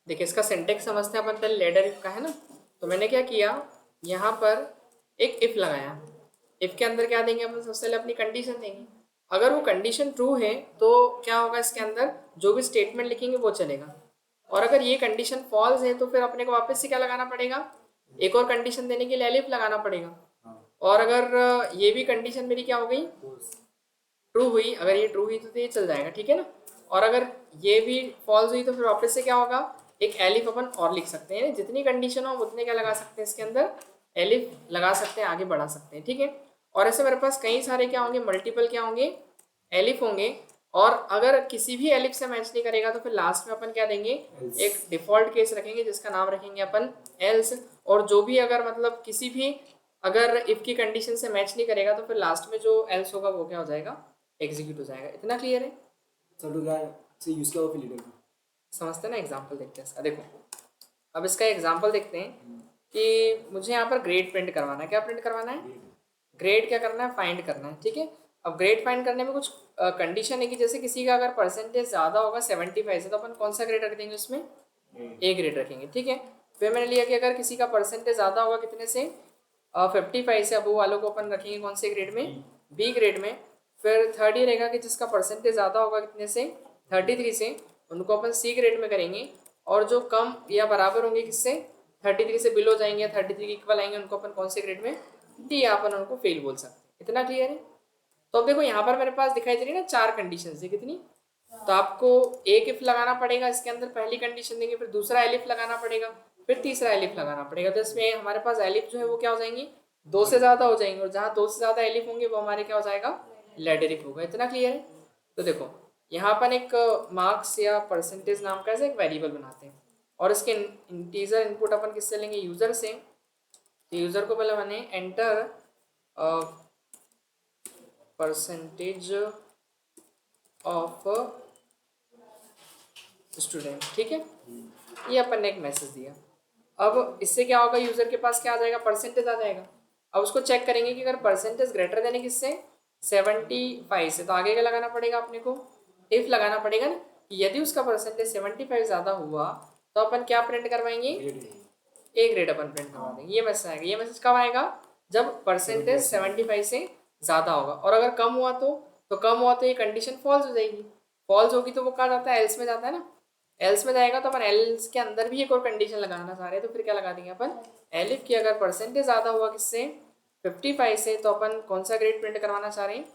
देखिए इसका सिंटेक्स समझते हैं अपन पहले। लेडर इफ का है ना, तो मैंने क्या किया, यहाँ पर एक इफ लगाया। इफ के अंदर क्या देंगे अपन, सबसे पहले अपनी कंडीशन देंगे। अगर वो कंडीशन ट्रू है तो क्या होगा, इसके अंदर जो भी स्टेटमेंट लिखेंगे वो चलेगा। और अगर ये कंडीशन फॉल्स है तो फिर अपने को वापस से क्या लगाना पड़ेगा, एक और कंडीशन देने के लिए एलिफ लगाना पड़ेगा। और अगर ये भी कंडीशन मेरी क्या हो गई, ट्रू हुई, अगर ये ट्रू हुई तो ये चल जाएगा, ठीक है ना। और अगर ये भी फॉल्स हुई तो फिर वापस से क्या होगा, एक एलिफ अपन और लिख सकते हैं। जितनी कंडीशन हो उतने क्या लगा सकते हैं, इसके अंदर एलिफ लगा सकते हैं, आगे बढ़ा सकते हैं, ठीक है। और ऐसे मेरे पास कई सारे क्या होंगे, मल्टीपल क्या होंगे, एलिफ होंगे। और अगर किसी भी एलिफ से मैच नहीं करेगा तो फिर लास्ट में अपन क्या देंगे, एक डिफॉल्ट केस रखेंगे जिसका नाम रखेंगे अपन एल्स। और जो भी अगर मतलब किसी भी अगर इफ की कंडीशन से मैच नहीं करेगा तो फिर लास्ट में जो एल्स होगा वो क्या हो जाएगा, एग्जीक्यूट हो जाएगा। इतना क्लियर है। चलो क्या से यूज किया हुआ फिर लीडर को समझते हैं ना। एग्जाम्पल देखते हैं इसका। देखो अब इसका एग्जाम्पल देखते हैं कि मुझे यहाँ पर ग्रेड प्रिंट करवाना है। क्या प्रिंट करवाना है, ग्रेड क्या करना है, फाइंड करना है, ठीक है। अब ग्रेड फाइंड करने में कुछ कंडीशन है कि जैसे किसी का अगर परसेंटेज ज़्यादा होगा 75 से तो अपन कौन सा ग्रेड रख देंगे उसमें, ए ग्रेड रखेंगे, ठीक है। फिर मैंने लिया कि अगर किसी का परसेंटेज ज़्यादा होगा कितने से, 55 से, अब वो वालों को अपन रखेंगे कौन से ग्रेड में, बी ग्रेड में। फिर थर्ड ये रहेगा कि जिसका परसेंटेज ज़्यादा होगा कितने से, 33 से, उनको अपन सी ग्रेड में करेंगे। और जो कम या बराबर होंगे किससे, 33 से बिलो जाएंगे, 33 के इक्वल आएंगे, उनको अपन कौन से ग्रेड में, डी, या अपन उनको फेल बोल सकते हैं। इतना क्लियर है। तो अब देखो यहाँ पर मेरे पास दिखाई दे रही है ना 4 कंडीशन है कितनी। तो आपको एक इफ लगाना पड़ेगा, इसके अंदर पहली कंडीशन देंगे, फिर दूसरा एलिफ लगाना पड़ेगा, फिर तीसरा एलिफ लगाना पड़ेगा। तो इसमें हमारे पास एलिफ जो है वो क्या हो जाएंगी, 2 से ज़्यादा हो जाएंगे। और जहाँ 2 से ज़्यादा एलिफ होंगे वो हमारे क्या हो जाएगा, लेडर इफ होगा। इतना क्लियर है। तो देखो यहाँ पर एक मार्क्स या परसेंटेज नाम का एक वेरिएबल बनाते हैं और इसके इंटीजर इनपुट अपन किससे लेंगे, यूज़र से। तो यूज़र को पहले मैंने एंटर परसेंटेज ऑफ स्टूडेंट, ठीक है। ये अपन ने एक मैसेज दिया। अब इससे क्या होगा, यूजर के पास क्या आ जाएगा, परसेंटेज आ जाएगा। अब उसको चेक करेंगे कि अगर परसेंटेज ग्रेटर देने किससे, 75 से, तो आगे क्या लगाना पड़ेगा अपने को, इफ लगाना पड़ेगा ना। कि यदि उसका परसेंटेज 75 ज़्यादा हुआ तो अपन क्या प्रिंट करवाएंगे, ए ग्रेड अपन प्रिंट करवा देंगे। ये मैसेज आएगा। ये मैसेज कब आएगा, जब परसेंटेज 75 से ज़्यादा होगा। और अगर कम हुआ तो कम हुआ तो ये कंडीशन फॉल्स हो जाएगी। फॉल्स होगी तो वो कहाँ जाता है, एल्स में जाता है ना। एल्स में जाएगा तो अपन एल्स के अंदर भी एक और कंडीशन लगाना चाह रहे हैं, तो फिर क्या लगा देंगे अपन, एलिफ की अगर परसेंटेज ज़्यादा हुआ किससे, 55 से, तो अपन कौन सा ग्रेड प्रिंट करवाना चाह रहे हैं,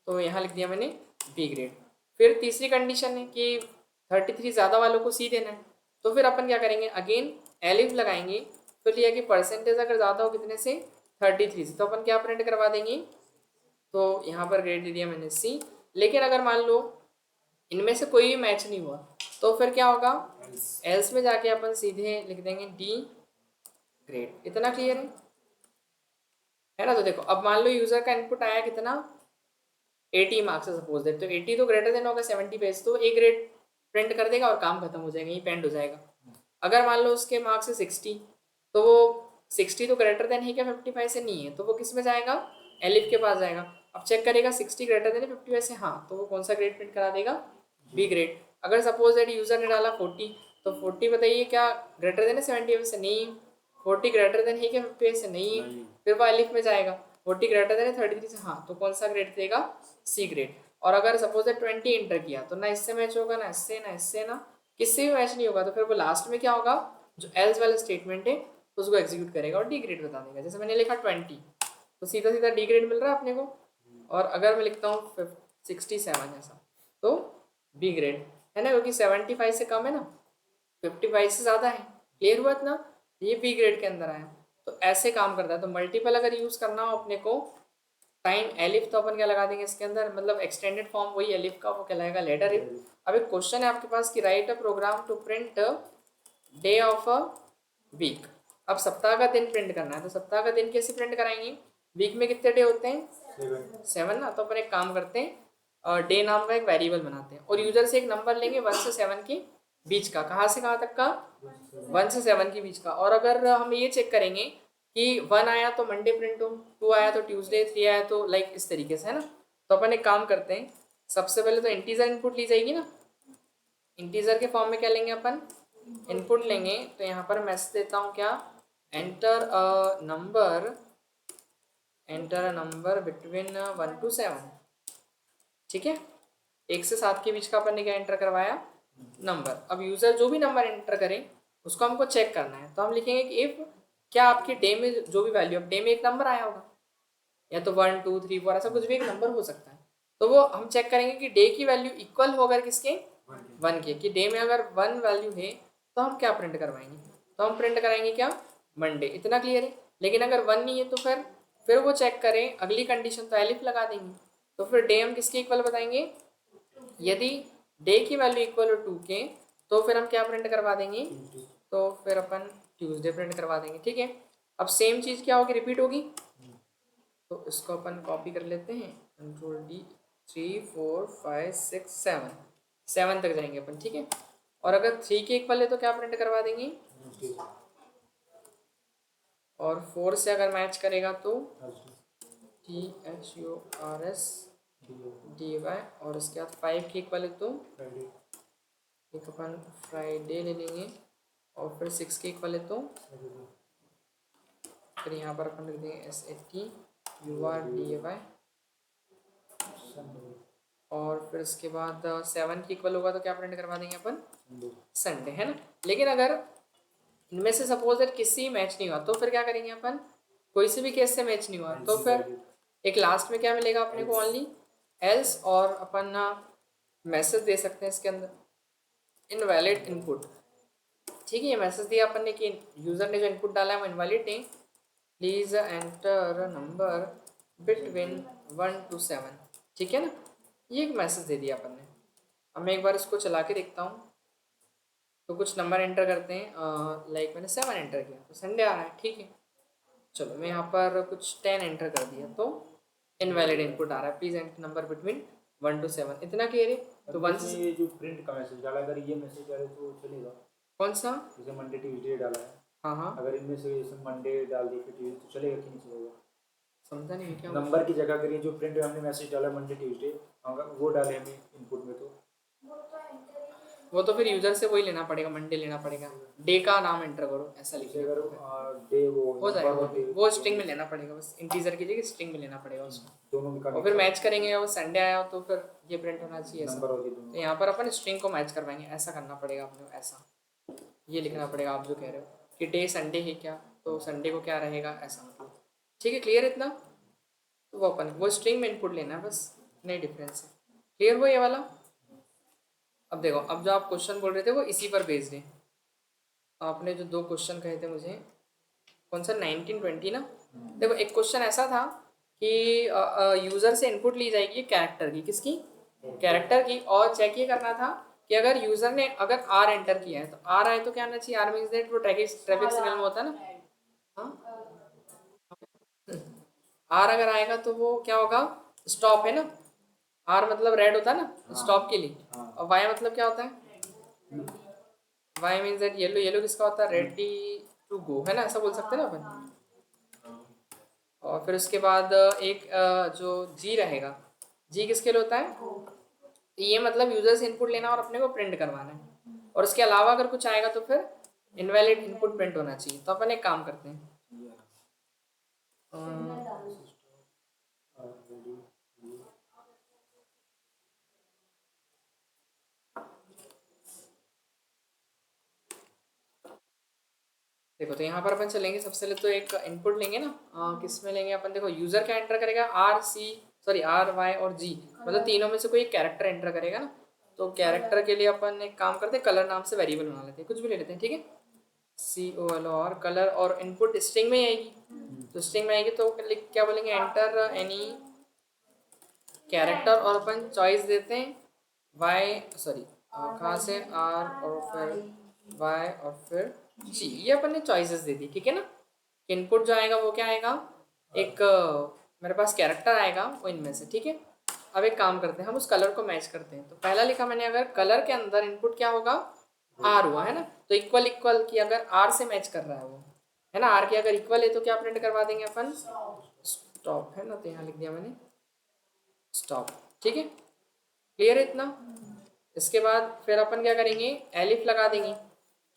तो यहाँ लिख दिया मैंने बी ग्रेड। फिर तीसरी कंडीशन है कि 33 ज़्यादा वालों को सी देना है, तो फिर अपन क्या करेंगे, अगेन एलिफ लगाएंगे। फिर लिया कि परसेंटेज अगर ज़्यादा हो कितने से, 33 से, तो अपन क्या प्रिंट करवा देंगे, तो यहाँ पर ग्रेड दे दिया मैंने सी। लेकिन अगर मान लो इनमें से कोई भी मैच नहीं हुआ तो फिर क्या होगा, एल्स में जाके अपन सीधे लिख देंगे डी ग्रेड। इतना क्लियर है ना। तो देखो अब मान लो यूजर का इनपुट आया कितना, 80 मार्क्स है सपोज दैट। तो 80 तो ग्रेटर देन होगा 75, तो ए ग्रेड प्रिंट कर देगा और काम खत्म हो जाएगा, यही पेंड हो जाएगा। अगर मान लो उसके मार्क्स है 60, तो वो 60 तो ग्रेटर देन है क्या 55 से, नहीं है, तो वो किस में जाएगा, एलिफ के पास जाएगा। अब चेक करेगा 60 ग्रेटर देन 55 से, हाँ, तो वो कौन सा ग्रेड प्रिंट करा देगा, बी ग्रेड। अगर सपोज दैट यूजर ने डाला 40, तो 40 बताइए क्या ग्रेटर देन है 75 से, नहीं। 40 ग्रेटर देन है क्या 58 से, नहीं। फिर वो एलिफ में जाएगा, 40 ग्रेटर देन है 33 से, हाँ, तो कौन सा ग्रेड देगा, सी ग्रेड। और अगर सपोज दैट 20 इंटर किया तो ना इससे मैच होगा, ना इससे, ना इससे, ना किससे भी मैच नहीं होगा, तो फिर वो लास्ट में क्या होगा, जो एल्स वाला स्टेटमेंट है उसको एग्जीक्यूट करेगा और डी ग्रेड बता देगा। जैसे मैंने लिखा 20, तो सीधा सीधा डी ग्रेड मिल रहा है अपने को। और अगर मैं लिखता हूँ 67 ऐसा, तो बी ग्रेड है ना, क्योंकि 75 से कम है ना, 55 से ज़्यादा है। क्लियर हुआ इतना, ये बी ग्रेड के अंदर आया। तो ऐसे काम करता है। तो मल्टीपल अगर यूज़ करना हो अपने को टाइम एलिफ, तो अपन क्या लगा देंगे इसके अंदर, मतलब एक्सटेंडेड फॉर्म वही एलिफ का, वो कहलाएगा लेटर इफ। अब एक क्वेश्चन है आपके पास कि write a program to print day of a week. अब सप्ताह का दिन प्रिंट करना है, तो सप्ताह का दिन कैसे प्रिंट कराएंगे, वीक में कितने डे होते हैं, 7 ना। तो अपन एक काम करते हैं, डे नाम का एक वेरिएबल बनाते हैं और यूजर से एक नंबर लेंगे 1 से 7 के बीच का। कहाँ से कहाँ तक का, 1 से 7 के बीच का। और अगर हम ये चेक करेंगे कि 1 आया तो मंडे प्रिंट हो, 2 आया तो ट्यूसडे, 3 आया तो लाइक इस तरीके से, है ना। तो अपन एक काम करते हैं, सबसे पहले तो इंटीजर इनपुट ली जाएगी ना। इंटीजर के फॉर्म में क्या लेंगे अपन, इनपुट लेंगे तो यहाँ पर मैसेज देता हूँ क्या, enter a number between 1 to 7, ठीक है। 1 से 7 के बीच का अपन ने क्या एंटर करवाया, नंबर। अब यूज़र जो भी नंबर एंटर करे उसको हमको चेक करना है, तो हम लिखेंगे कि इफ़ क्या आपके डे में जो भी वैल्यू, अब डे में एक नंबर आया होगा, या तो 1 2 3 4 ऐसा कुछ भी एक नंबर हो सकता है, तो वो हम चेक करेंगे कि डे की वैल्यू इक्वल हो अगर किसके, 1 के, कि डे में अगर 1 वैल्यू है तो हम क्या प्रिंट करवाएंगे, तो हम प्रिंट कराएंगे क्या, मंडे। इतना क्लियर है। लेकिन अगर 1 नहीं है तो फिर वो चेक करें अगली कंडीशन, तो एलिफ लगा देंगे, तो फिर डे हम किसके इक्वल बताएंगे, यदि डे की वैल्यू इक्वल हो 2 के तो फिर हम क्या प्रिंट करवा देंगे, तो फिर अपन ट्यूसडे प्रिंट करवा देंगे, ठीक है। अब सेम चीज़ क्या होगी, रिपीट होगी, तो इसको अपन कॉपी कर लेते हैं, कंट्रोल डी, 3 4 5 6 7, 7 तक जाएंगे अपन, ठीक है। और अगर 3 के इक्वल है तो क्या प्रिंट करवा देंगे, और 4 से अगर मैच करेगा तो THURSDY, और इसके बाद 5 के इक्वल है तो एक अपन फ्राइडे ले लेंगे, और फिर 6 के इक्वल है तो फिर यहाँ पर अपन लिख देंगे SATURDAY, और फिर इसके बाद 7 के इक्वल होगा तो क्या प्रिंट करवा देंगे अपन, संडे, है ना। लेकिन अगर इनमें से सपोज दैट किसी मैच नहीं हुआ तो फिर क्या करेंगे अपन, कोई से भी केस से मैच नहीं हुआ तो फिर एक लास्ट में क्या मिलेगा अपने को, ओनली एल्स, और अपन मैसेज दे सकते हैं इसके अंदर, इनवैलिड इनपुट, ठीक है। ये मैसेज दिया अपन ने कि यूज़र ने जो इनपुट डाला है वो इनवैलिड है, please enter number between 1 to 7, ठीक है ना। ये एक मैसेज दे दिया अपन ने। अब मैं एक बार इसको चला के देखता हूँ, तो कुछ नंबर एंटर करते हैं, लाइक मैंने 7 एंटर किया तो संडे आ रहा है, ठीक है। चलो मैं यहाँ पर कुछ 10 एंटर कर दिया तो इनवैलिड इनपुट आ रहा है, please enter number between 1 to 7, इतना क्लियर है। तो 1 से ये जो प्रिंट का मैसेज डाला, अगर ये मैसेज डाले तो चलेगा, कौन सा, जैसे मंडे ट्यूसडे डाला है, हाँ हाँ, अगर इनमें से जैसे मंडे डाल दी फिर ट्यूसडे तो चलेगा कि नहीं चलेगा, समझा नहीं क्या नंबर की जगह करिए, जो प्रिंट हमने मैसेज डाला मंडे ट्यूसडे अगर वो डाले हमें इनपुट में तो वो तो फिर यूजर से वही लेना पड़ेगा, मंडे लेना पड़ेगा, डे का नाम एंटर करो ऐसा जैसे लिखिए, अगर डे वो हो जाएगा, नंबर और day वो स्ट्रिंग में लेना पड़ेगा, बस इंटीजर की जगह स्ट्रिंग में लेना पड़ेगा उसको, दोनों में और फिर मैच करेंगे, वो संडे आया हो तो फिर ये प्रिंट होना चाहिए ऐसा, नंबर और ये तो दोनों यहाँ पर अपन स्ट्रिंग को मैच करवाएंगे, ऐसा करना पड़ेगा अपने, ऐसा ये लिखना पड़ेगा आप जो कह रहे हो कि डे संडे है क्या, तो संडे को क्या रहेगा ऐसा, मतलब ठीक है, क्लियर इतना। तो वो अपन वो स्ट्रिंग में इनपुट लेना है, बस नहीं डिफरेंस है, क्लियर हुआ ये वाला। अब देखो, अब जो आप क्वेश्चन बोल रहे थे वो इसी पर बेस्ड है, आपने जो 2 क्वेश्चन कहे थे मुझे, कौन सा 1920 ना, देखो एक क्वेश्चन ऐसा था कि यूज़र से इनपुट ली जाएगी कैरेक्टर की, किसकी, कैरेक्टर की, और चेक ये करना था कि अगर यूज़र ने अगर आर एंटर किया है तो आर आए तो क्या आना चाहिए, आर मीन्स दैट वो ट्रैफिक सिग्नल में होता है ना, हाँ, आर अगर आएगा तो वो क्या होगा, स्टॉप है ना, आर मतलब रेड होता है ना स्टॉप के लिए, और वाई मतलब क्या होता है, Y means that yellow, yellow किसका होता है, रेडी टू गो, है ना, ऐसा बोल सकते हैं ना अपन। और फिर उसके बाद एक जो जी रहेगा, जी किसके लिए होता है, तो ये मतलब यूजर से इनपुट लेना और अपने को प्रिंट करवाना है, और उसके अलावा अगर कुछ आएगा तो फिर इनवैलिड इनपुट प्रिंट होना चाहिए। तो अपन एक काम करते हैं, देखो तो यहाँ पर अपन चलेंगे, सबसे पहले तो एक इनपुट लेंगे ना, किस में लेंगे अपन, देखो यूजर क्या एंटर करेगा, R C sorry R Y और जी, मतलब तीनों में से कोई एक कैरेक्टर एंटर करेगा ना, तो कैरेक्टर के लिए अपन एक काम करते हैं, कलर नाम से वेरिएबल बना लेते हैं, कुछ भी ले लेते हैं, ठीक है, COLOR कलर, और इनपुट स्ट्रिंग में आएगी, तो स्ट्रिंग में आएगी तो क्या बोलेंगे, एंटर एनी कैरेक्टर, और अपन चॉइस देते हैं वाई सॉरी कहाँ से आर और फिर वाई और फिर जी, ये अपन ने चॉइसेस दे दी, ठीक है ना। इनपुट जो आएगा वो क्या आएगा, एक मेरे पास कैरेक्टर आएगा वो इनमें से, ठीक है। अब एक काम करते हैं, हम उस कलर को मैच करते हैं, तो पहला लिखा मैंने, अगर कलर के अंदर इनपुट क्या होगा, आर हुआ है ना, तो इक्वल इक्वल की अगर आर से मैच कर रहा है वो, है ना, आर के अगर इक्वल है तो क्या प्रिंट करवा देंगे अपन, स्टॉप, है ना, तो यहाँ लिख दिया मैंने स्टॉप, ठीक है, क्लियर है इतना। इसके बाद फिर अपन क्या करेंगे, एलिफ लगा देंगे,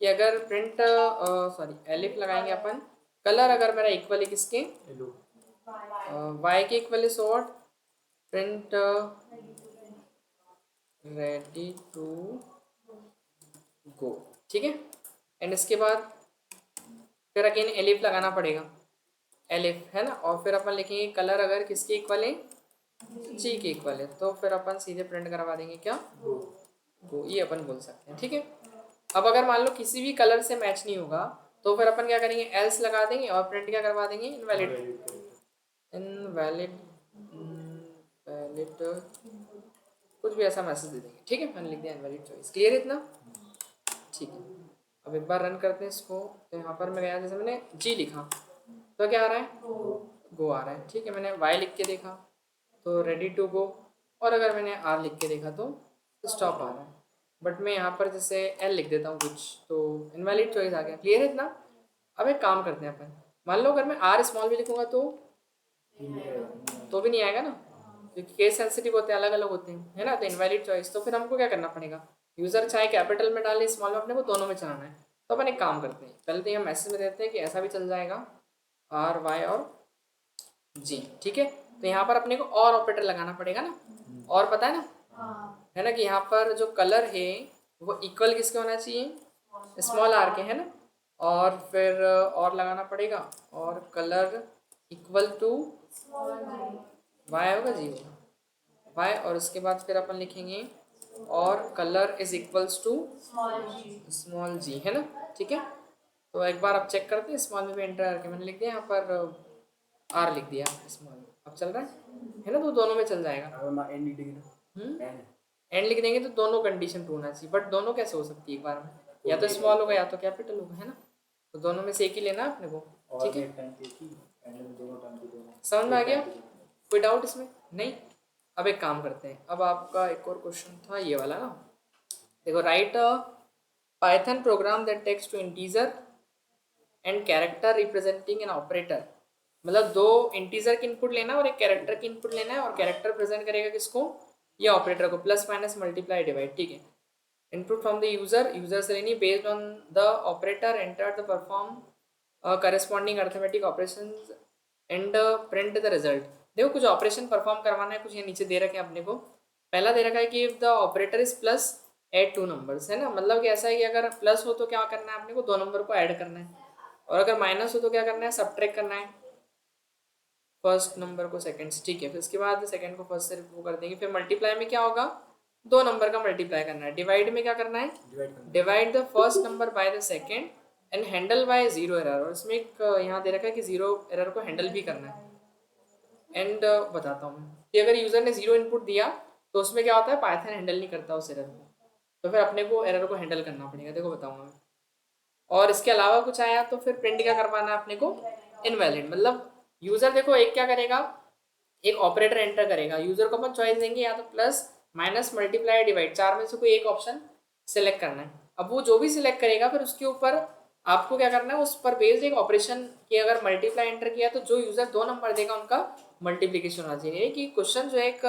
कि अगर प्रिंट सॉरी एलिफ लगाएंगे अपन, कलर अगर मेरा इक्वल है किसके, येलो वाई के इक्वल है, so what, print ready to go, ठीक है। एंड इसके बाद फिर अगेन एलिफ लगाना पड़ेगा, एलिफ है ना, और फिर अपन लिखेंगे कलर अगर किसके इक्वल है, जी के इक्वल है, तो फिर अपन सीधे प्रिंट करवा देंगे क्या, गो, ये अपन बोल सकते हैं, ठीक है। अब अगर मान लो किसी भी कलर से मैच नहीं होगा तो फिर अपन क्या करेंगे, एल्स लगा देंगे और प्रिंट क्या करवा देंगे, इनवैलिड, इनवैलिड वैलिड कुछ भी ऐसा मैसेज दे देंगे, ठीक है। मैंने लिख दिया इनवैलिड चॉइस, क्लियर इतना, ठीक है। अब एक बार रन करते हैं इसको, तो यहाँ पर मैं गया, जैसे मैंने जी लिखा तो क्या आ रहा है, गो आ रहा है, ठीक है। मैंने वाई लिख के देखा तो रेडी टू गो, और अगर मैंने आर लिख के देखा तो स्टॉप आ रहा है। बट मैं यहाँ पर जैसे एल लिख देता हूँ कुछ, तो इनवैलिड चॉइस आ गया, क्लियर है इतना। अब एक काम करते हैं अपन, मान लो अगर मैं आर स्मॉल भी लिखूंगा तो भी नहीं आएगा ना, क्योंकि केस सेंसिटिव होते हैं, अलग अलग होते हैं, है ना, तो इनवैलिड चॉइस। तो फिर हमको क्या करना पड़ेगा, यूजर चाहे कैपिटल में डाले स्मॉल में, अपने को दोनों में चलाना है। तो अपन एक काम करते हैं, पहले तो ये मैसेज में देते हैं कि ऐसा भी चल जाएगा, आर वाई और जी, ठीक है। तो यहाँ पर अपने को और ऑपरेटर लगाना पड़ेगा ना, और पता है ना, है ना, कि यहाँ पर जो कलर है वो इक्वल किसके होना चाहिए, स्मॉल आर के, है ना, और फिर और लगाना पड़ेगा, और कलर इक्वल टू वाई होगा, जी होगा, वाई, और उसके बाद फिर अपन लिखेंगे और colour is equals to small G, है ना, ठीक है। तो एक बार अब चेक करते हैं, स्मॉल में भी एंटर करके मैंने लिख दिया यहाँ पर आर लिख दिया स्मॉल, अब चल रहा है ना, तो दोनों में चल जाएगा। अगर मैं एन लिख देंगे एन एंड लिख देंगे तो दोनों कंडीशन ट्रू होना चाहिए, बट दोनों कैसे हो सकती है एक बार में, या तो स्मॉल होगा या तो कैपिटल होगा, है ना, तो दोनों में से एक ही लेना है अपने को, और ठीक है। एक टाइम पे की एंड में दोनों टाइम पे दोनों समझ में आ गया, कोई डाउट इसमें नहीं। अब एक काम करते हैं, अब आपका एक और क्वेश्चन था ये वाला ना, देखो, write Python program that takes two integer and character representing an operator, मतलब दो इंटीजर की इनपुट लेना और एक कैरेक्टर की इनपुट लेना है, और कैरेक्टर प्रेजेंट करेगा किसको, ये ऑपरेटर को, प्लस माइनस मल्टीप्लाई डिवाइड, ठीक है। इनपुट फ्रॉम द यूजर से लेनी, based on the operator enter the perform corresponding arithmetic operation and print the result. देखो कुछ ऑपरेशन परफॉर्म करवाना है, कुछ ये नीचे दे रखे हैं अपने को। पहला दे रखा है कि if the operator is plus add two numbers, है ना, मतलब कि ऐसा है कि अगर प्लस हो तो क्या करना है अपने को, दो नंबर को ऐड करना है, और अगर माइनस हो तो क्या करना है, सब्ट्रैक्ट करना है फर्स्ट नंबर को सेकंड से, ठीक है। फिर उसके बाद सेकंड को फर्स्ट से वो कर देंगे। फिर मल्टीप्लाई में क्या होगा, दो नंबर का मल्टीप्लाई करना है। डिवाइड में क्या करना है, divide the first number by the second and handle by zero error, और इसमें एक यहाँ दे रखा है कि जीरो एरर को हैंडल भी करना है। एंड बताता हूँ मैं कि अगर यूजर ने जीरो इनपुट दिया तो उसमें क्या होता है, पाइथन हैंडल नहीं करता उस एरर को, तो फिर अपने को एरर को हैंडल करना पड़ेगा, देखो बताऊंगा मैं। और इसके अलावा कुछ आया तो फिर प्रिंट क्या करवाना है अपने को, इनवैलिड, मतलब यूजर देखो एक क्या करेगा, एक ऑपरेटर एंटर करेगा, यूजर को अपन चॉइस देंगे या तो प्लस माइनस मल्टीप्लाई डिवाइड, चार में से कोई एक ऑप्शन सेलेक्ट करना है। अब वो जो भी सिलेक्ट करेगा फिर उसके ऊपर आपको क्या करना है, उस पर बेस्ड एक ऑपरेशन की, अगर मल्टीप्लाई एंटर किया तो जो यूजर दो नंबर देगा उनका मल्टीप्लीकेशन होना चाहिए। कि क्वेश्चन जो है एक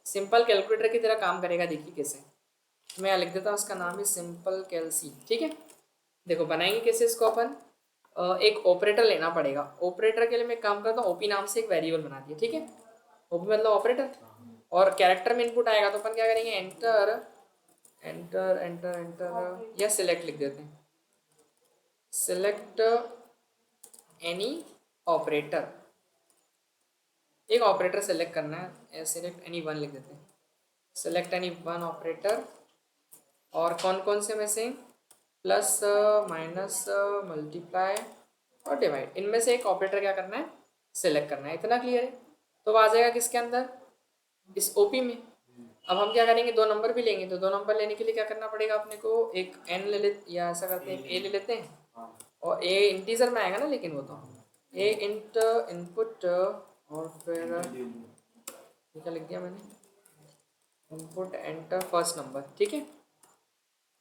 सिंपल कैलकुलेटर की तरह काम करेगा, देखिए कैसे, मैं लिख देता हूँ, उसका नाम है सिंपल कैलसी, ठीक है। देखो बनाएंगे कैसे इसको अपन, एक ऑपरेटर लेना पड़ेगा। ऑपरेटर के लिए मैं काम करता हूँ, ओपी नाम से एक वेरिएबल बना दिया, ठीक है, ओपी मतलब ऑपरेटर, और कैरेक्टर में इनपुट आएगा तो अपन क्या करेंगे, एंटर एंटर एंटर एंटर या सिलेक्ट लिख देते हैं, सिलेक्ट एनी ऑपरेटर, एक ऑपरेटर सेलेक्ट करना है, सिलेक्ट एनी वन लिख देते हैं, सिलेक्ट एनी वन ऑपरेटर, और कौन कौन से में से, प्लस माइनस मल्टीप्लाई और डिवाइड, इनमें से एक ऑपरेटर क्या करना है, सेलेक्ट करना है। इतना क्लियर है, तो आ जाएगा किसके अंदर, इस ओपी में। अब हम क्या करेंगे, दो नंबर भी लेंगे, तो दो नंबर लेने के लिए क्या करना पड़ेगा अपने को, एक एन ले लेते, या ऐसा करते हैं ए ले लेते हैं, और ए इंटीजर में आएगा ना, लेकिन वो तो ए इंट इनपुट, और फिर क्या लिख दिया मैंने, इनपुट एंटर फर्स्ट नंबर, ठीक है,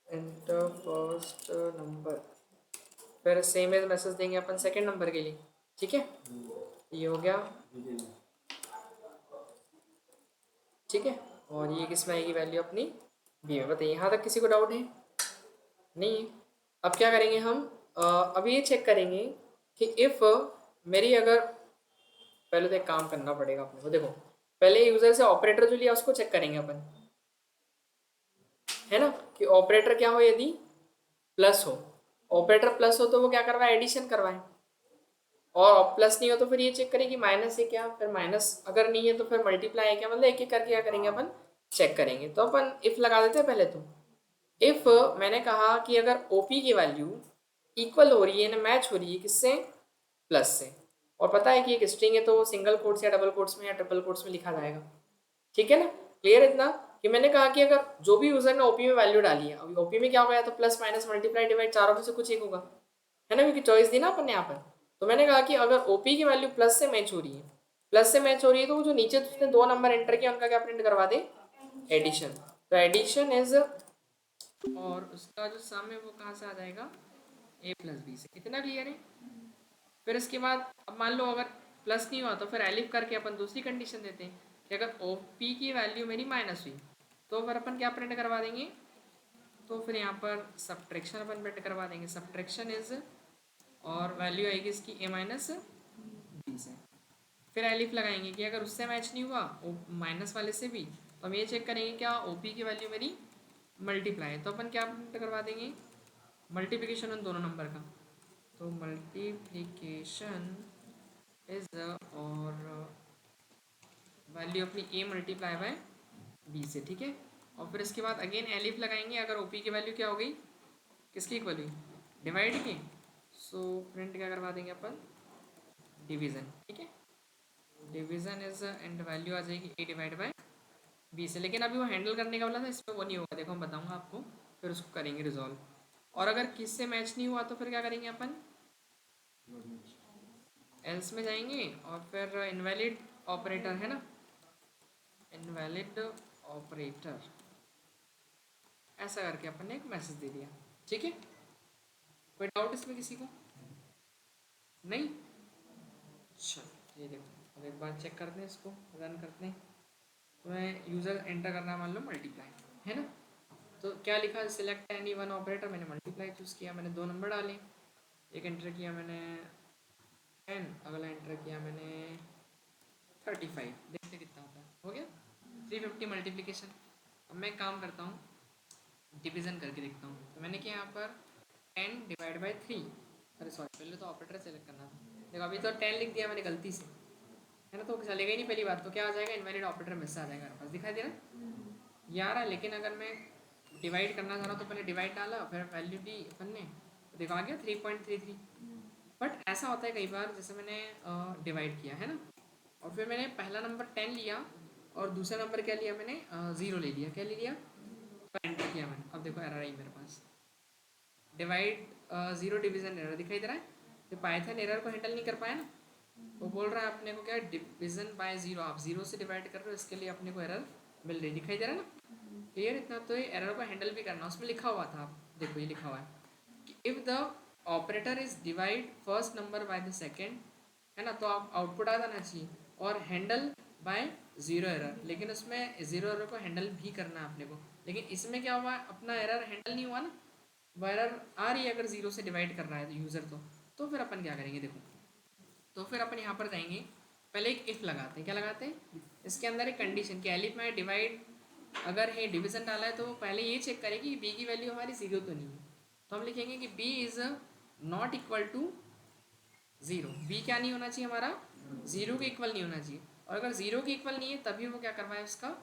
एंटर फर्स्ट नंबर, फिर सेम एज मैसेज देंगे अपन सेकंड नंबर के लिए, ठीक है, ये हो गया, ठीक है। और ये किस में आएगी वैल्यू अपनी, बी में। बताइए यहाँ तक किसी को डाउट है, नहीं है, अब क्या करेंगे हम, अब ये चेक करेंगे कि इफ़ मेरी अगर, पहले तो एक काम करना पड़ेगा अपने को, देखो पहले यूज़र से ऑपरेटर जो लिया उसको चेक करेंगे अपन, है ना, कि ऑपरेटर क्या हो, यदि प्लस हो, ऑपरेटर प्लस हो तो वो क्या करवाए, एडिशन करवाए, और प्लस नहीं हो तो फिर ये चेक करें कि माइनस है क्या, फिर माइनस अगर नहीं है तो फिर मल्टीप्लाई है क्या, मतलब एक एक करके क्या करेंगे अपन, चेक करेंगे। तो अपन इफ लगा देते हैं पहले। तो इफ मैंने कहा कि अगर ओपी की वैल्यू इक्वल हो रही है ना, मैच हो रही है किससे, प्लस से, और पता है कि एक स्ट्रिंग है तो वो सिंगल कोट्स या डबल कोट्स में या ट्रिपल कोट्स में लिखा जाएगा, ठीक है ना, क्लियर इतना, कि मैंने कहा कि अगर जो भी यूजर ने ओपी में वैल्यू डाली है, अभी ओपी में क्या होगा, या तो प्लस माइनस मल्टीप्लाई डिवाइड चारों में से कुछ एक होगा, है ना, क्योंकि चॉइस दी ना अपन ने यहाँ पर। तो मैंने कहा कि अगर ओपी की वैल्यू प्लस से मैच हो रही है, प्लस से मैच हो रही है, तो वो जो नीचे उसने दो नंबर एंटर किया उनका क्या प्रिंट करवा दे, एडिशन। तो एडिशन इज, और उसका जो सम है वो कहाँ से आ जाएगा, ए प्लस बी से। इतना क्लियर है। फिर इसके बाद अब मान लो अगर प्लस नहीं हुआ तो फिर एलिफ करके अपन दूसरी कंडीशन देते हैं कि अगर ओ पी की वैल्यू मेरी माइनस हुई तो फिर अपन क्या प्रिंट करवा देंगे, तो फिर यहाँ पर सब्ट्रैक्शन अपन प्रिंट करवा देंगे, सब्ट्रैक्शन इज, और वैल्यू आएगी इसकी ए माइनस बी से। फिर एलिफ लगाएंगे कि अगर उससे मैच नहीं हुआ ओ माइनस वाले से भी, तो हम ये चेक करेंगे क्या ओ पी की वैल्यू मेरी मल्टीप्लाई है, तो अपन क्या प्रिंट करवा देंगे, मल्टीप्लिकेशन उन दोनों नंबर का। तो मल्टीप्लिकेशन इज, और वैल्यू अपनी ए मल्टीप्लाई बाय बी से, ठीक है। और फिर इसके बाद अगेन एलिफ लगाएंगे, अगर ओपी की वैल्यू क्या हो गई, किसकी इक्वल हुई, डिवाइड की, सो प्रिंट क्या करवा देंगे अपन, डिवीजन, ठीक है। डिवीजन इज, एंड वैल्यू आ जाएगी ए डिवाइड बाय बी से। लेकिन अभी वो हैंडल करने का बोला था, इसमें वो नहीं होगा, देखो मैं बताऊंगा आपको, फिर उसको करेंगे रिजॉल्व। और अगर किससे मैच नहीं हुआ तो फिर क्या करेंगे अपन, एल्स में जाएंगे, और फिर इनवैलिड ऑपरेटर है ना, इनवैलिड ऑपरेटर, ऐसा करके अपन ने एक मैसेज दे दिया, ठीक है। कोई डाउट इसमें किसी को, नहीं, अच्छा ये देखो अब एक बार चेक करते हैं, इसको रन करते हैं। तो मैं यूज़र एंटर करना मान लो मल्टीप्लाई, है ना, तो क्या लिखा, सिलेक्ट एनी वन ऑपरेटर, मैंने मल्टीप्लाई चूज़ किया, मैंने दो नंबर डाले, एक एंटर किया मैंने 10, अगला एंटर किया मैंने 35, देखते कितना होता है, हो गया 350 मल्टीप्लिकेशन। अब मैं काम करता हूँ, डिवीज़न करके देखता हूँ। तो मैंने किया यहाँ पर 10 डिवाइड बाई 3, अरे सॉरी पहले तो ऑपरेटर सेलेक्ट करना था, देखो अभी तो 10 लिख दिया मैंने गलती से, है ना, तो चलेगा ही नहीं पहली बात, तो क्या आ जाएगा, इनवैलिड ऑपरेटर मिस आ जाएगा मेरे पास, दिखाई दे रहा ये आ रहा है। लेकिन अगर मैं डिवाइड करना चाह रहा हूँ तो पहले डिवाइड डाला, फिर वैल्यू दी अपन ने, तो देखो आ गया 3.33। बट ऐसा होता है कई बार, जैसे मैंने डिवाइड किया है ना, और फिर मैंने पहला नंबर 10 लिया और दूसरा नंबर क्या लिया मैंने, 0 ले लिया, क्या ले लिया, एंटर किया मैंने, अब देखो एरर आई मेरे पास, डिवाइड 0 डिवीजन एरर दिखाई दे रहा है, तो पाइथन एरर को हैंडल नहीं कर पाया ना, वो बोल रहा है अपने को क्या, डिवीजन बाय 0, आप 0 से डिवाइड कर रहे हो, इसके लिए अपने को एरर मिल रही, दिखाई दे रहा है ना, क्लियर इतना। तो ये एरर को हैंडल भी करना, उसमें लिखा हुआ था, आप देखो ये लिखा हुआ है कि if the operator is divide first number by the second, है ना, तो आप आउटपुट आ जाना चाहिए, और हैंडल बाय 0 एरर, लेकिन उसमें 0 एरर को हैंडल भी करना है अपने को। लेकिन इसमें क्या हुआ, अपना एरर हैंडल नहीं हुआ ना, वो एरर आ रही है अगर 0 से डिवाइड कर रहा है यूज़र, तो फिर अपन क्या करेंगे देखो, तो फिर अपन यहाँ पर जाएंगे, पहले एक इफ़ लगाते हैं, क्या लगाते हैं, इसके अंदर एक कंडीशन कि एलिफ में डिवाइड अगर है डिवीजन डाला है, तो पहले ये चेक करें कि बी की वैल्यू हमारी 0 तो नहीं है, तो हम लिखेंगे कि B is not equal to 0, B क्या नहीं होना चाहिए हमारा, 0 के इक्वल नहीं होना चाहिए, और अगर 0 के इक्वल नहीं है तभी वो क्या करवाए, उसका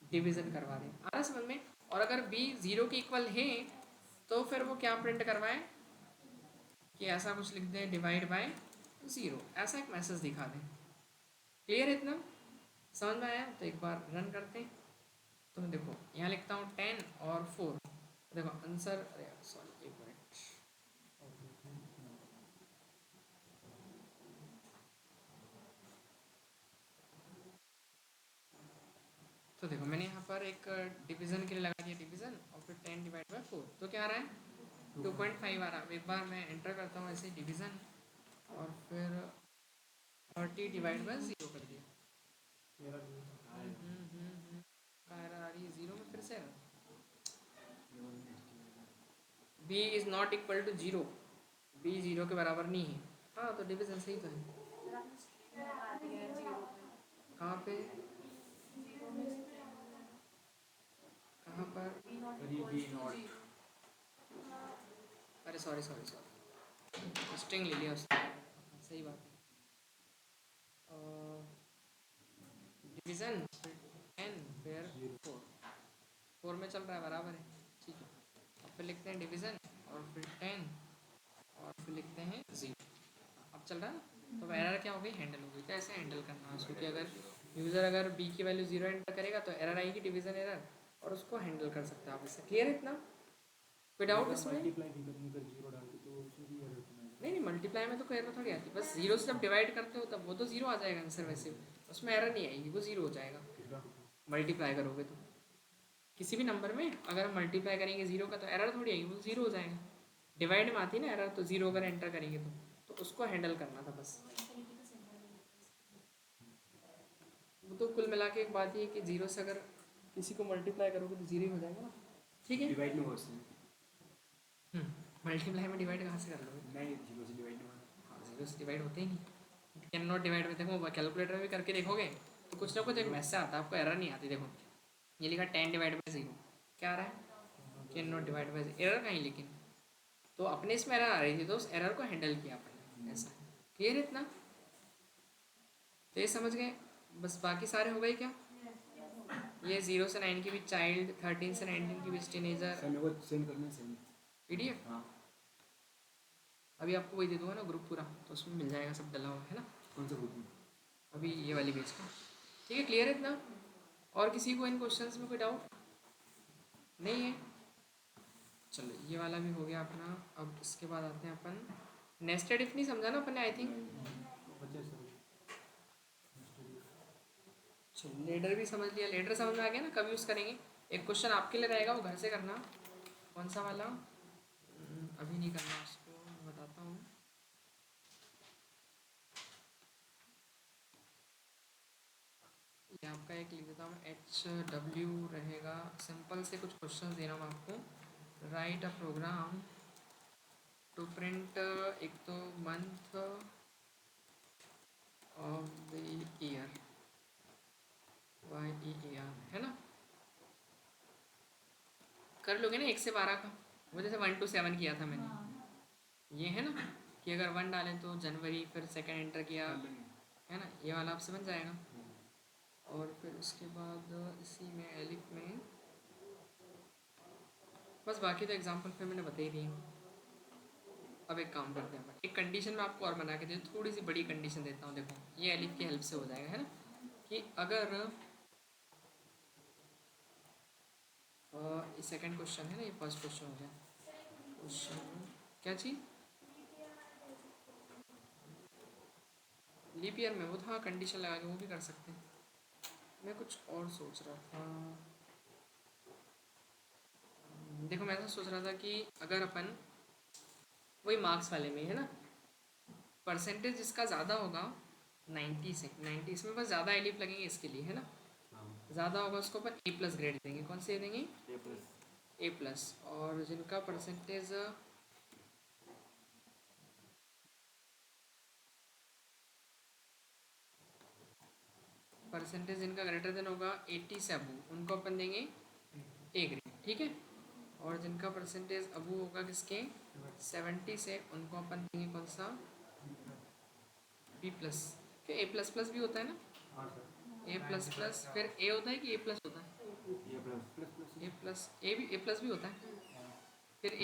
डिवीजन करवा दें, आ रहा समझ में। और अगर बी 0 के इक्वल है तो फिर वो क्या प्रिंट करवाए, कि ऐसा कुछ लिख दें, डिवाइड बाय 0, ऐसा एक मैसेज दिखा दें, क्लियर है इतना, समझ में आया। तो एक बार रन करते हैं, तो मैं देखो यहाँ लिखता हूँ 10 और 4, देखो आंसर, अरे सॉरी एक मिनट, तो देखो मैंने यहाँ पर एक डिवीजन के लिए लगा दिया डिवीजन, और फिर 10 डिवाइड बाय 4, तो क्या आ रहा है 2.5 आ रहा है। एक बार मैं एंटर करता हूँ ऐसे डिवीजन, और फिर 30 डिवाइड बाय 0 कर दिया, एरर आ रही है 0 में फिर से error। B is not equal to zero, B zero के बराबर नहीं है। हाँ तो डिवीजन सही तो है। कहाँ पे, कहाँ पर, बी नॉट, अरे सॉरी सॉरी सॉरी, स्ट्रिंग ले लिया उसने, सही बात है। डिवीजन एन फिर फोर, फोर में चल रहा है बराबर है, ठीक है। अब फिर लिखते हैं डिवीजन और फिर 10 और फिर लिखते हैं 0। अब चल रहा है ना, तो एरर क्या हो गई, हैंडल हो गई। कैसे हैंडल करना है उसको, कि अगर यूज़र अगर बी की वैल्यू 0 एंटर करेगा तो एरर आएगी, डिवीजन एरर, और उसको हैंडल कर सकते हैं आप इससे। क्लियर है इतना, कोई डाउट इसमें? मल्टीप्लाई भी करेंगे अगर जीरो डाल के तो उसमें भी एरर तो नहीं नहीं, मल्टीप्लाई में तो कोई एरर थोड़ी आती, बस जीरो से जब डिवाइड करते हो तब वो तो जीरो आ जाएगा आंसर, वैसे उसमें एरर नहीं आएगी, वो जीरो हो जाएगा। मल्टीप्लाई करोगे तो किसी भी नंबर में अगर हम मल्टीप्लाई करेंगे जीरो का तो एरर थोड़ी आएगी, वो जीरो हो जाएगा। डिवाइड में आती है ना एरर, तो जीरो अगर एंटर करेंगे तो उसको हैंडल करना था बस। वो तो कुल मिला के एक बात ये है कि जीरो से अगर किसी को मल्टीप्लाई करोगे तो जीरो ही हो जाएगा ना, ठीक है। डिवाइड नहीं हो सकते। मल्टीप्लाई में डिवाइड कहाँ से कर लोगे? नहीं, जीरो से डिवाइड नहीं होगा। हाँ, जीरो से डिवाइड होते ही नहीं, कैन नॉट डिवाइड में देखो कैलकुलेटर में करके देखोगे तो कुछ ना कुछ एक मैसेज आता है, आपको एरर नहीं आती। देखो ये लिखा 10 डिवाइड बाई 0, क्या आ रहा है, can not divide by 0, error कहीं, लेकिन तो अपने इसमें एरर आ रही थी तो उस एरर को हैंडल किया अपन ऐसा। क्लियर है इतना, तो ये समझ गए बस, बाकी सारे हो गए क्या? ये 0 से 9 के बीच चाइल्ड, 13 से 19 के बीच टीनेजर, सर मेरे को सेंड करना है, सेंड। पीडीएफ हाँ, अभी आपको वही दे दूंगा ना ग्रुप पूरा, तो उसमें मिल जाएगा सब डला हुआ है ना, कौन सा ग्रुप में? अभी ये वाली पेज का। ठीक है, क्लियर है इतना? और किसी को इन क्वेश्चंस में कोई डाउट नहीं है? चलो ये वाला भी हो गया अपना। अब इसके बाद आते हैं अपन नेस्टेड इफ, नहीं समझा ना अपन ने आई थिंक। बच्चे सर चलो लेडर भी समझ लिया, लेडर समझ में आ गया ना, कब यूज़ करेंगे। एक क्वेश्चन आपके लिए रहेगा, वो घर से करना। कौन सा वाला? अभी नहीं करना, उसको मैं बताता हूँ। ये आपका एक लिख देता हूँ, HW रहेगा। सिंपल से कुछ क्वेश्चन दे रहा हूँ आपको। Write a program to print, एक तो month of the year, YEAR है ना, कर लोगे ना 1 से 12 का, वो जैसे 1 to 7 किया था मैंने, ये है ना कि अगर 1 डालें तो जनवरी, फिर सेकंड एंटर किया है ना, ये वाला आपसे बन जाएगा। और फिर उसके बाद इसी में एलिफ में बस, बाकी तो एग्जाम्पल फिर मैंने बता ही दी। अब एक काम करते हैं, एक कंडीशन मैं आपको और बना के देता हूँ, थोड़ी सी बड़ी कंडीशन देता हूँ। देखो ये एलिफ की हेल्प से हो जाएगा, है ना, कि अगर ये सेकंड क्वेश्चन है ना, ये फर्स्ट क्वेश्चन हो गया। क्वेश्चन क्या चीज़, लीप ईयर में वो था, कंडीशन लगा के वो भी कर सकते हैं। मैं कुछ और सोच रहा था, देखो मैं ऐसा सोच रहा था कि अगर अपन वही मार्क्स वाले में है ना, परसेंटेज जिसका ज़्यादा होगा 90 से 90, इसमें बस ज़्यादा एलिफ लगेंगे इसके लिए, है ना, ज़्यादा होगा उसको अपन A+ ग्रेड देंगे। कौन से देंगे? A+। और जिनका परसेंटेज जिनका ग्रेटर देन होगा 80 से अबू, उनको अपन देंगे A ग्रेड, ठीक है। और जिनका परसेंटेज अबू होगा किसके, 70 से, उनको अपन देंगे कौन सा, B+। क्या A++ भी होता है ना, हाँ सर, A++, फिर A होता है कि A+ होता है? ये प्लस A भी होता है, फिर A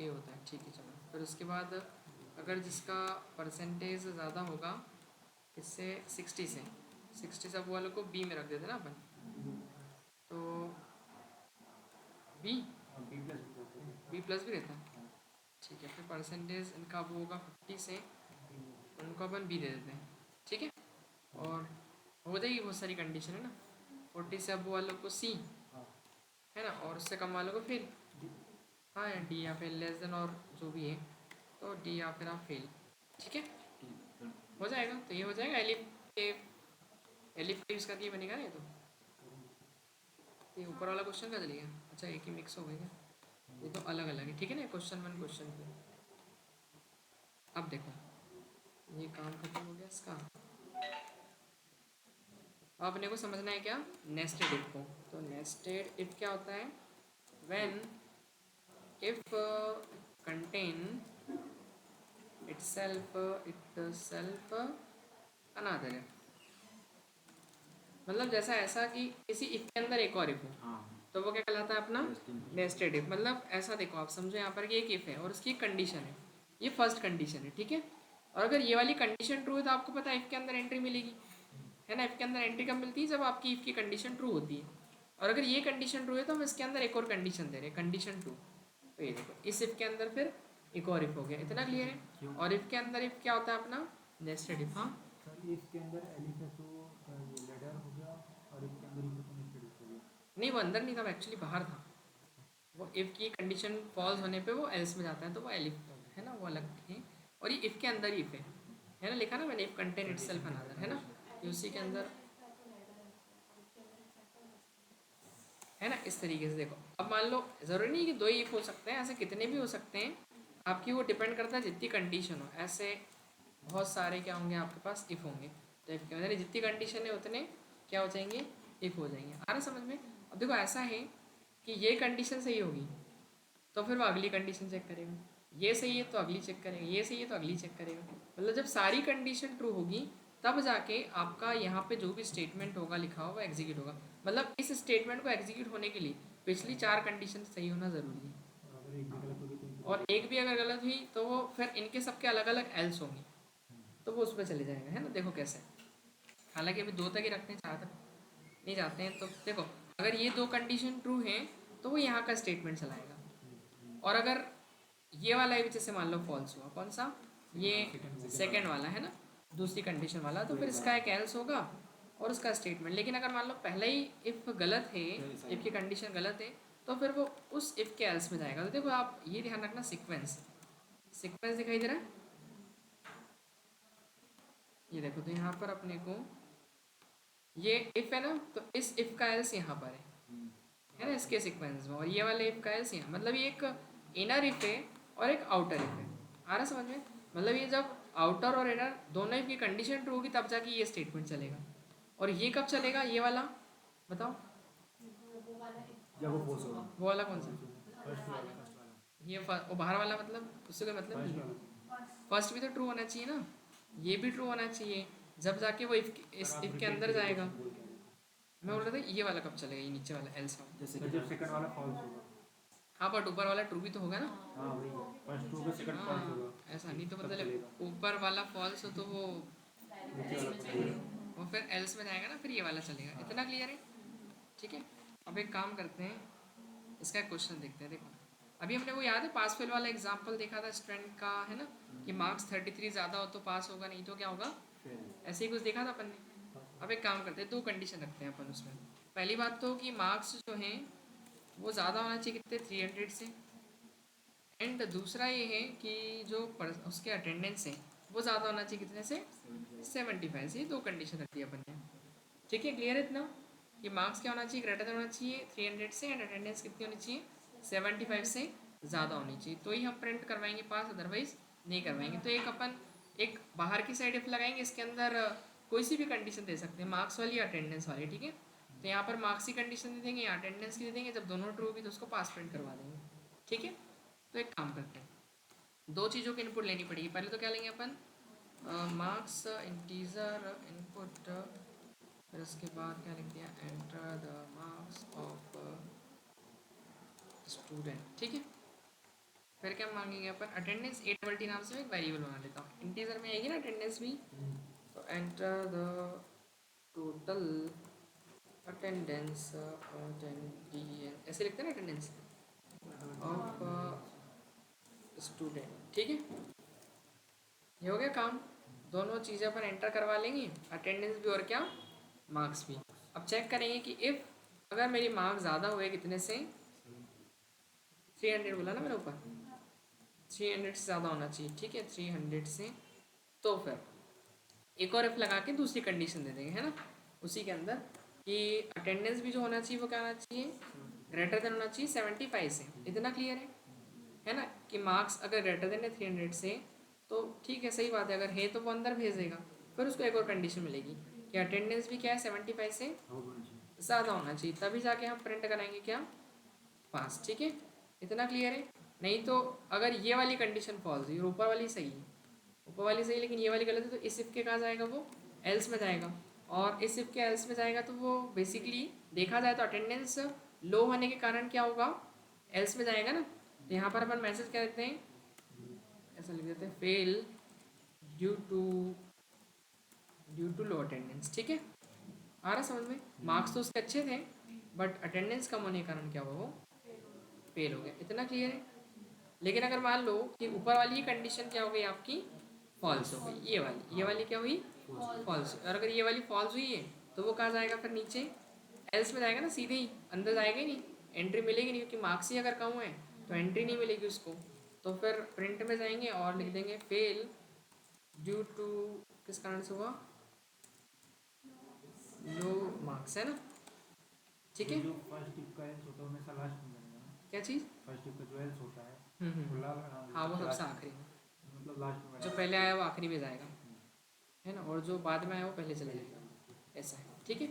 होता है, ठीक है। चलो फिर उसके बाद अगर जिसका परसेंटेज ज़्यादा होगा इससे 60 से, 60 से अब वालों को B में रख देते ना अपन, तो B B+ भी रहता है, ठीक है। फिर परसेंटेज इनका वो होगा 50 से, उनको अपन B दे देते हैं, ठीक है। और हो जाएगी बहुत सारी कंडीशन, है ना, 40 से अब वालों को C, है ना, और उससे कम वालों को फेल, हाँ या D, या फिर लेस देन और जो भी है तो D, या फिर आप फेल, ठीक है, हो जाएगा। तो ये हो जाएगा एलिफ का यूज़ करके बनेगा ना ये, तो ये ऊपर वाला क्वेश्चन का चलिए। अच्छा एक ही मिक्स हो गया क्या? ये तो अलग अलग है, ठीक है ना, क्वेश्चन 1 क्वेश्चन 2। अब देखो ये काम खत्म हो गया इसका। अब अपने को समझना है क्या, नेस्टेड इफ को। तो नेस्टेड इफ क्या होता है, when if contain itself another है, मतलब जैसा ऐसा कि किसी इफ के अंदर एक और इफ हो, हाँ तो वो क्या कहलाता है अपना Nested. Nested if. मतलब ऐसा देखो, आप समझो यहाँ पर कि एक इफ है और उसकी एक कंडीशन है, ये फर्स्ट कंडीशन है, ठीक है। और अगर ये वाली कंडीशन ट्रू है तो आपको पता है इफ के अंदर एंट्री मिलेगी, है ना। इफ के अंदर एंट्री कब मिलती है, जब आपकी इफ की कंडीशन ट्रू होती है। और अगर ये कंडीशन ट्रू है तो हम इसके अंदर एक और कंडीशन दे रहे हैं, कंडीशन 2। तो ये देखो इस इफ के अंदर फिर एक और इफ हो गया, इतना क्लियर है। क्यों? और इफ के अंदर इफ क्या होता है अपना नेस्टेड इफ। हाँ सर इसके अंदर एलिफ है तो ये लेडर हो गया, और इसके अंदर इफ तो नेस्टेड इफ हो गया। नहीं, वो अंदर नहीं था, वो एक्चुअली बाहर था। वो इफ की कंडीशन फॉल्स होने पे वो एल्स में जाता है, तो वो एलिफ है ना, वो अलग है। और ये इफ के अंदर ही इफ है ना, लिखा ना मैंने, इफ कंटेन इटसेल्फ अनदर, है ना, ये उसी के अंदर है ना। इस तरीके से देखो, अब मान लो ज़रूरी नहीं कि 2 ही इफ हो सकते हैं, ऐसे कितने भी हो सकते हैं आपकी, वो डिपेंड करता है जितनी कंडीशन हो। ऐसे बहुत सारे क्या होंगे आपके पास, इफ होंगे। तो इफ के अंदर जितनी कंडीशन है उतने क्या हो जाएंगे, इफ हो जाएंगे। आ रहा समझ में। अब देखो ऐसा है कि ये कंडीशन सही होगी तो फिर वो अगली कंडीशन चेक करेगा, ये सही है तो अगली चेक करेगा, ये सही है तो अगली चेक करेगा। मतलब जब सारी कंडीशन ट्रू होगी तब जाके आपका यहाँ पे जो भी स्टेटमेंट होगा लिखा होगा एग्जीक्यूट होगा। मतलब इस स्टेटमेंट को एग्जीक्यूट होने के लिए पिछली 4 कंडीशन सही होना ज़रूरी है, अगर एक भी गलत होगी तो और एक भी अगर गलत हुई तो वो फिर इनके सबके अलग अलग एल्स होंगे, तो वो उस पर चले जाएगा, है ना। देखो कैसे, हालांकि अभी 2 तक ही रखते हैं, 4 तक नहीं जाते हैं। तो देखो अगर ये 2 कंडीशन ट्रू हैं तो वो यहाँ का स्टेटमेंट चलाएगा। और अगर ये वाला भी जैसे मान लो फॉल्स हुआ, कौन सा, ये सेकंड वाला है ना, दूसरी कंडीशन वाला, तो फिर इसका एक एल्स होगा और उसका स्टेटमेंट। लेकिन अगर मान लो पहले ही इफ गलत है, इफ की कंडीशन गलत है, तो फिर वो उस इफ के एल्स में जाएगा। तो देखो आप ये ध्यान रखना, सीक्वेंस सीक्वेंस दिखाई दे रहा है, ये देखो। तो यहाँ पर अपने को ये इफ है ना, तो इस इफ का एल्स यहाँ पर है ना, इसके सीक्वेंस में। और ये वाले इफ का एल्स यहाँ, मतलब ये एक इनर इफ है और एक आउटर इफ है। आ रहा समझ में। मतलब ये जब आउटर और इनर दोनों इफ की कंडीशन ट्रू होगी तब जाके ये स्टेटमेंट चलेगा। और ये कब चलेगा, ये वाला बताओ, जब वो फॉल्स होगा, वो वाला कौन सा, फर्स्ट वाला ये वो बाहर वाला, मतलब उससे कोई मतलब फर्स्ट नहीं है। वाला फर्स्ट भी तो ट्रू होना चाहिए ना, ये भी ट्रू होना चाहिए, जब जाके वो इस इफ के अंदर जाएगा। मैं बोल रहा था ये वाला कब चलेगा, ये नीचे वाला एल्स वाला। जैसे जब सेकंड वाला फॉल्स होगा। हाँ बट ऊपर वाला ट्रू भी तो होगा ना। हाँ वही फर्स्ट होगा, सेकंड फॉल्स हाँ होगा, ऐसा नहीं तो तब मतलब चलेगा। ऊपर वाला फॉल्स हो तो वो नीचे वाला फॉल्स। वो फिर एल्स में जाएगा ना, फिर ये वाला चलेगा। इतना क्लियर है, ठीक है। अब एक काम करते हैं, इसका क्वेश्चन देखते हैं। देखो अभी हमने वो याद है पास फेल वाला एग्जाम्पल देखा था स्टूडेंट का, है ना, कि मार्क्स 33 ज़्यादा हो तो पास होगा, नहीं तो क्या होगा, ऐसे ही कुछ देखा था अपन ने। अब एक काम करते हैं, 2 कंडीशन रखते हैं अपन उसमें। पहली बात तो कि मार्क्स जो हैं वो ज़्यादा होना चाहिए कितने, 300 से। एंड दूसरा ये है कि जो उसके अटेंडेंस है वो ज़्यादा होना चाहिए कितने से, 75 से। 2 कंडीशन रखी है अपन ने, ठीक है। क्लियर है इतना कि मार्क्स क्या होना चाहिए, ग्रेटर देन होना चाहिए 300 से, एंड अटेंडेंस कितनी होनी चाहिए, 75 से ज़्यादा होनी चाहिए, तो ही हम प्रिंट करवाएंगे पास, अदरवाइज नहीं करवाएंगे। तो एक अपन एक बाहर की साइड इफ लगाएंगे, इसके अंदर कोई सी भी कंडीशन दे सकते हैं, मार्क्स वाली या अटेंडेंस वाली, ठीक है। तो यहाँ पर मार्क्स की कंडीशन दे देंगे, यहाँ अटेंडेंस की दे देंगे, जब दोनों ट्रू होगी तो उसको पास प्रिंट करवा देंगे, ठीक है। तो एक काम करते हैं, 2 चीज़ों की इनपुट लेनी पड़ेगी। पहले तो क्या लेंगे अपन, मार्क्स इंटीजर इनपुट, फिर उसके बाद क्या लिख दिया, enter the marks of student, ठीक है। फिर क्या मांगेंगे अपन, अटेंडेंस 8 नाम से एक वेरिएबल बना लेता हूँ, इंटीजर में आएगी ना अटेंडेंस भी। तो एंटर द टोटल अटेंडेंस ऐसे लिखते हैं ना, अटेंडेंस ऑफ स्टूडेंट, ठीक है। ये हो गया काम, दोनों चीज़ें अपन एंटर करवा लेंगे, अटेंडेंस भी और क्या, मार्क्स भी। अब चेक करेंगे कि इफ़ अगर मेरी मार्क्स ज़्यादा हुए कितने से, 300 बोला ना मैंने ऊपर, 300 से ज़्यादा होना चाहिए, ठीक है, 300 से। तो फिर एक और इफ लगा के दूसरी कंडीशन दे देंगे, है ना, उसी के अंदर कि अटेंडेंस भी जो होना चाहिए वो क्या होना चाहिए, ग्रेटर देन होना चाहिए 75 से। इतना क्लियर है ना, कि मार्क्स अगर ग्रेटर देन है 300 से तो ठीक है, सही बात है, अगर है तो वो अंदर भेज देगा। फिर उसको एक और कंडीशन मिलेगी कि अटेंडेंस भी क्या है 75 से ज़्यादा होना चाहिए, तभी जाके हम प्रिंट कराएंगे क्या, पास। ठीक है, इतना क्लियर है। नहीं तो अगर ये वाली कंडीशन फॉल्स हुई और ऊपर वाली सही है, ऊपर वाली सही लेकिन ये वाली गलत है, तो इस इफ के कहाँ जाएगा, वो एल्स में जाएगा। और इस इफ के एल्स में जाएगा तो वो बेसिकली देखा जाए तो अटेंडेंस लो होने के कारण क्या होगा, एल्स में जाएगा ना। तो यहाँ पर अपन मैसेज क्या देते हैं, ऐसा लिख देते हैं fail due to low attendance. ठीक है, आ रहा समझ में। मार्क्स तो उसके अच्छे थे बट अटेंडेंस कम होने के कारण क्या हुआ, वो फेल हो गया। इतना क्लियर है। लेकिन अगर मान लो कि ऊपर वाली कंडीशन क्या हो गई आपकी, फॉल्स हो गई, ये वाली क्या हुई, फॉल्स। और अगर ये वाली फॉल्स हुई है तो वो कहाँ जाएगा फिर, नीचे एल्स में जाएगा ना, सीधे ही अंदर जाएगा ही नहीं, एंट्री मिलेगी नहीं, क्योंकि मार्क्स ही अगर कम हुए तो एंट्री नहीं मिलेगी उसको। तो फिर प्रिंट में जाएंगे और लिख देंगे फेल ड्यू टू, किस कारण से हुआ, लो मार्क्स, है ना। ठीक है, जो फर्स्ट टिप का एल्स होता है हमेशा लास्ट में जाएगा ना, क्या चीज़, फर्स्ट टिप का जो एल्स होता है हम्म, वो हाँ वो सबसे आखिरी में, मतलब लास्ट में जो पहले आया वो आखिरी में जाएगा, है ना, और जो बाद में आया वो पहले चला जाएगा, ऐसा है। ठीक है,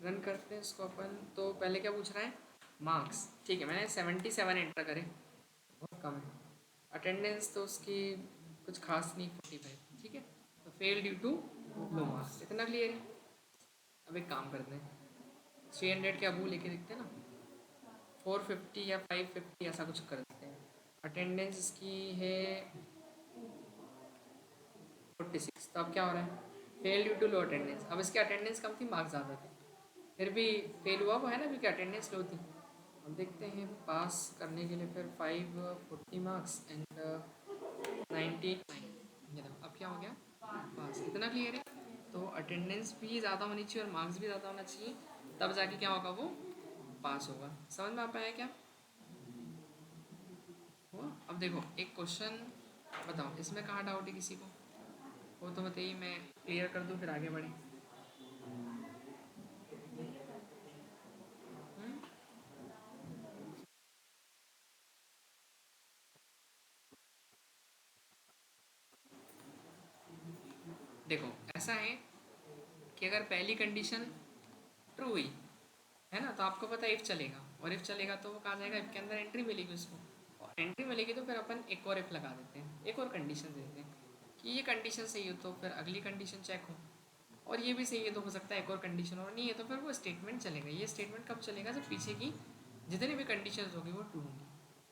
रन करते हैं इसको अपन। तो पहले क्या पूछ रहा है, मार्क्स। ठीक है, मैंने 77 एंटर करे, बहुत कम है। अटेंडेंस तो उसकी कुछ खास नहीं, 45। ठीक है, तो fail due to low marks, इतना क्लियर है। अब एक काम करते हैं, 300 के अबू लेके देखते हैं ना, 450 या 550 ऐसा कुछ कर देते हैं। अटेंडेंस इसकी है 46, तो अब क्या हो रहा है, fail due to low attendance. अब इसकी अटेंडेंस कम थी, मार्क्स ज़्यादा थे, फिर भी फेल हुआ वो, है ना, क्योंकि अटेंडेंस लो थी। अब देखते हैं पास करने के लिए फिर 540 मार्क्स एंड 99, ये देखो अब क्या हो गया, पास। इतना क्लियर है। तो अटेंडेंस भी ज़्यादा होनी चाहिए और मार्क्स भी ज़्यादा होना चाहिए, तब जाके क्या होगा, वो पास होगा। समझ में आ पाया क्या, हुआ। अब देखो एक क्वेश्चन बताओ, इसमें कहाँ डाउट है किसी को, वो तो बताइए, मैं क्लियर कर दूँ फिर आगे बढ़ें। हम्म? देखो ऐसा है कि अगर पहली कंडीशन ट्रू हुई है ना, तो आपको पता है इफ चलेगा, और इफ चलेगा तो वो कहा जाएगा, इफ के अंदर एंट्री मिलेगी उसको, और एंट्री मिलेगी तो फिर अपन एक और इफ लगा देते हैं, एक और कंडीशन देते हैं कि ये कंडीशन सही हो तो फिर अगली कंडीशन चेक हो, और ये भी सही है तो हो सकता है एक और कंडीशन, और नहीं है तो फिर वो स्टेटमेंट चलेगा। ये स्टेटमेंट कब चलेगा, जब पीछे की जितनी भी कंडीशन होगी वो ट्रू होंगी,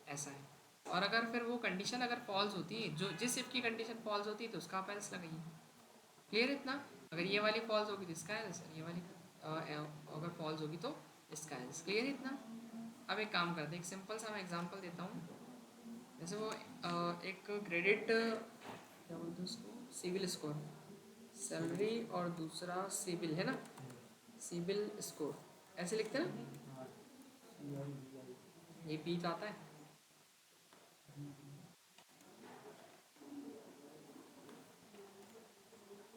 ऐसा है। और अगर फिर वो कंडीशन अगर फॉल्स होती है, जो जिस इफ की कंडीशन फॉल्स होती है तो उसका आप एल्स लगाइए। क्लियर इतना। अगर ये वाली फॉल्स होगी तो इसका एल्स, ये वाली अगर फॉल्स होगी तो इसका एल्स। क्लियर इतना। अब एक काम करते हैं, एक सिंपल सा मैं एग्जांपल देता हूँ। जैसे वो एक क्रेडिट क्या बोलते हैं उसको, सिविल स्कोर, सैलरी और दूसरा सिविल, है ना, सिविल स्कोर ऐसे लिखते हैं ना, ये पी तो आता है।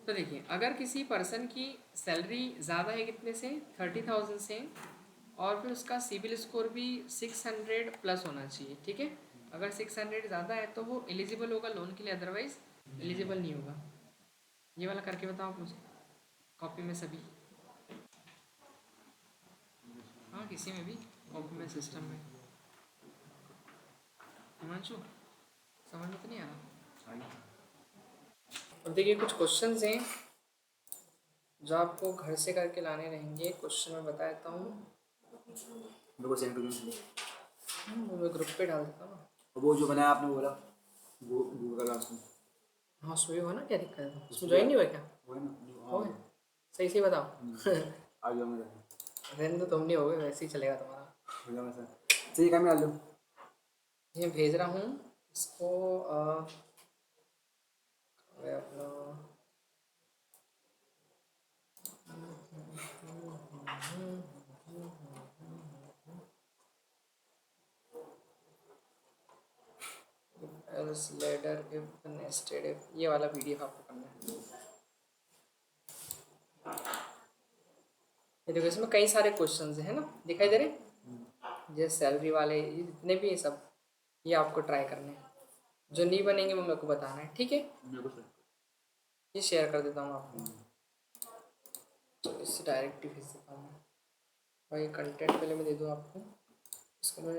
तो देखिए अगर किसी पर्सन की सैलरी ज़्यादा है कितने से, 30,000 से, और फिर उसका सिविल स्कोर भी 600 प्लस होना चाहिए। ठीक है, अगर 600 ज़्यादा है तो वो एलिजिबल होगा लोन के लिए, अदरवाइज एलिजिबल नहीं होगा। ये वाला करके बताओ आप मुझे, कॉपी में सभी, हाँ किसी में भी, कॉपी में, सिस्टम में। हिमांशु समझ में तो नहीं आ रहा। अब देखिए कुछ क्वेश्चंस हैं जो आपको घर से करके लाने रहेंगे। क्वेश्चन मैं बता देता हूँ, मेरे को सेंड करो, वो मैं ग्रुप पे डाल देता हूँ ना। वो जो बनाया आपने बोला वो गूगल क्लास में, हाँ उसमें भी हो ना, क्या दिक्कत है, उसमें ज्वाइन नहीं हुआ क्या, वो है ना जो, हो हाँ गए, सही सही बताओ। आ गया मैं, रहने तो तुम नहीं हो गए, वैसे ही चलेगा तुम्हारा। हो गया मैं सर, सही काम में डाल लो। ये भेज रहा हूँ इसको, मैं अपना else ladder if nested if, ये वाला पीडीएफ आपको करना है। ये देखो इसमें कई सारे क्वेश्चंस हैं ना, दिखाई दे रहे हैं? ये सैलरी वाले, ये जितने भी हैं सब, ये आपको ट्राई करने हैं। जो नहीं बनेंगे वो मेरे को बताना है, ठीक है। मेरे को सर ये शेयर कर देता हूँ आपको, तो इससे डायरेक्ट ही भेज देता हूँ मैं। भाई कंटेंट पहले मैं दे दूँ आपको, इसको मैं